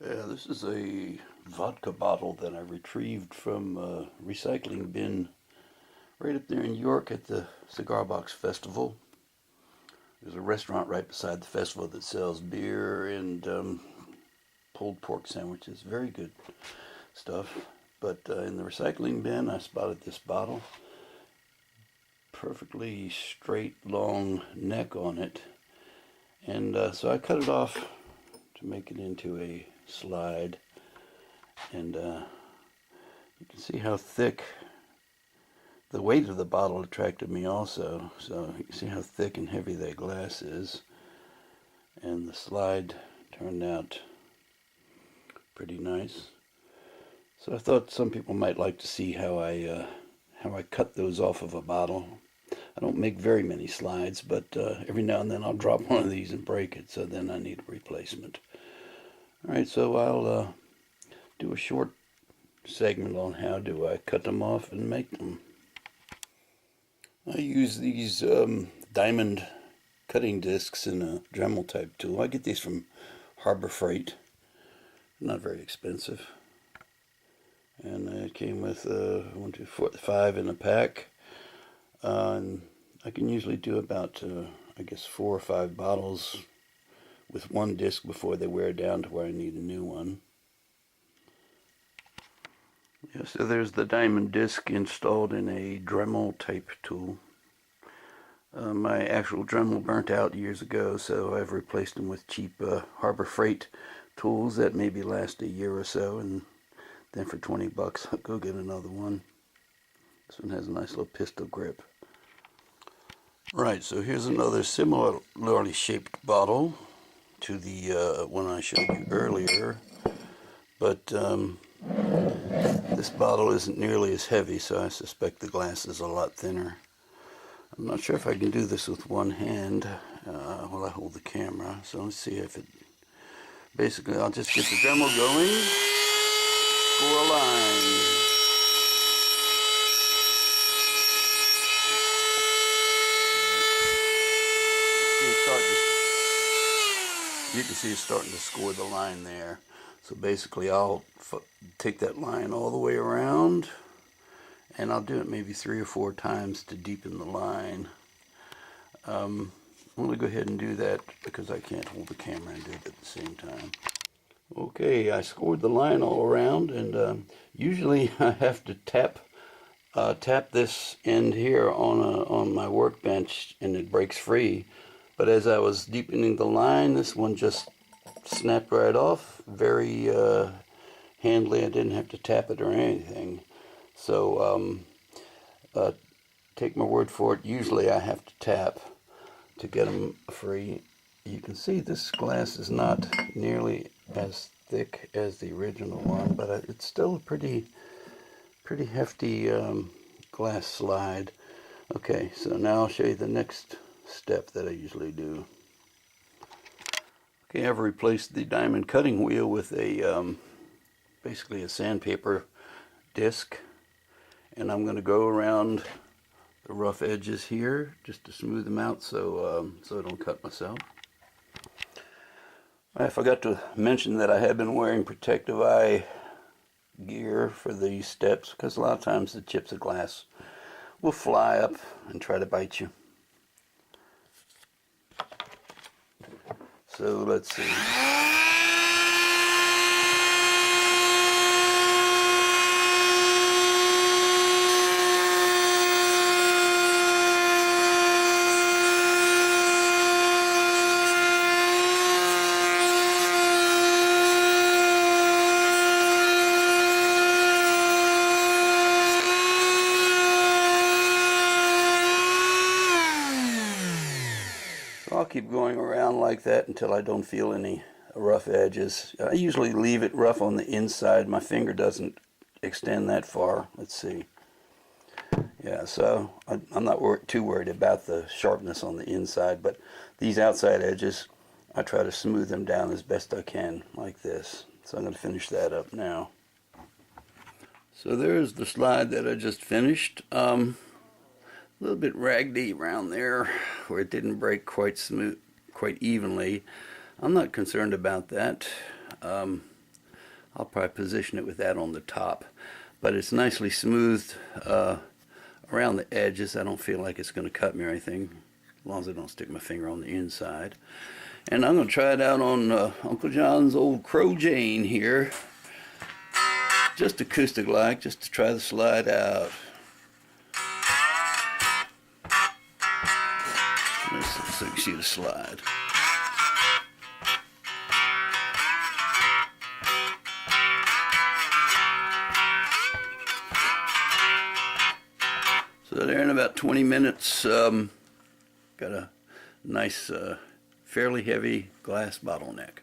Yeah, this is a vodka bottle that I retrieved from a recycling bin right up there in York at the Cigar Box Festival. There's a restaurant right beside the festival that sells beer and pulled pork sandwiches. Very good stuff. But in the recycling bin, I spotted this bottle. Perfectly straight, long neck on it. And so I cut it off to make it into a slide. And you can see how thick. The weight of the bottle attracted me also, so you can see how thick and heavy that glass is. And the slide turned out pretty nice. So I thought some people might like to see how I cut those off of a bottle. I don't make very many slides, but every now and then I'll drop one of these and break it, so then I need a replacement. Alright, so I'll do a short segment on how do I cut them off and make them. I use these diamond cutting discs in a Dremel type tool. I get these from Harbor Freight. Not very expensive. And it came with 1, 2, 4, 5 in a pack. And I can usually do about, I guess, 4 or 5 bottles with one disc before they wear down to where I need a new one. Yeah, so there's the diamond disc installed in a Dremel type tool. My actual Dremel burnt out years ago, so I've replaced them with cheap Harbor Freight tools that maybe last a year or so, and then for 20 bucks I'll go get another one. This one has a nice little pistol grip. Right, so here's another similarly shaped bottle to the one I showed you earlier, but this bottle isn't nearly as heavy, so I suspect the glass is a lot thinner. I'm not sure if I can do this with one hand while I hold the camera, so let's see if it... Basically, I'll just get the Dremel going for a line. You can see it's starting to score the line there. So basically I'll take that line all the way around, and I'll do it maybe 3 or 4 times to deepen the line. I'm going to go ahead and do that because I can't hold the camera and do it at the same time. Okay, I scored the line all around, and usually I have to tap this end here on my workbench and it breaks free. But as I was deepening the line, this one just snapped right off. Very handily. I didn't have to tap it or anything. So take my word for it. Usually I have to tap to get them free. You can see this glass is not nearly as thick as the original one, but it's still a pretty hefty glass slide. Okay, so now I'll show you the next step that I usually do. Okay, I've replaced the diamond cutting wheel with a basically a sandpaper disc, and I'm going to go around the rough edges here just to smooth them out so I don't cut myself. I forgot to mention that I have been wearing protective eye gear for these steps because a lot of times the chips of glass will fly up and try to bite you. So let's see. I'll keep going around like that until I don't feel any rough edges. I usually leave it rough on the inside. My finger doesn't extend that far. Let's see. Yeah, so I'm not too worried about the sharpness on the inside, but these outside edges, I try to smooth them down as best I can, like this. So I'm going to finish that up now. So there's the slide that I just finished. A little bit raggedy around there where it didn't break quite evenly. I'm not concerned about that. I'll probably position it with that on the top. But it's nicely smoothed around the edges. I don't feel like it's going to cut me or anything, as long as I don't stick my finger on the inside. And I'm going to try it out on Uncle John's old Crow Jane here. Just acoustic-like, just to try the slide out. So you can see the slide. So there in about 20 minutes, got a nice, fairly heavy glass bottleneck.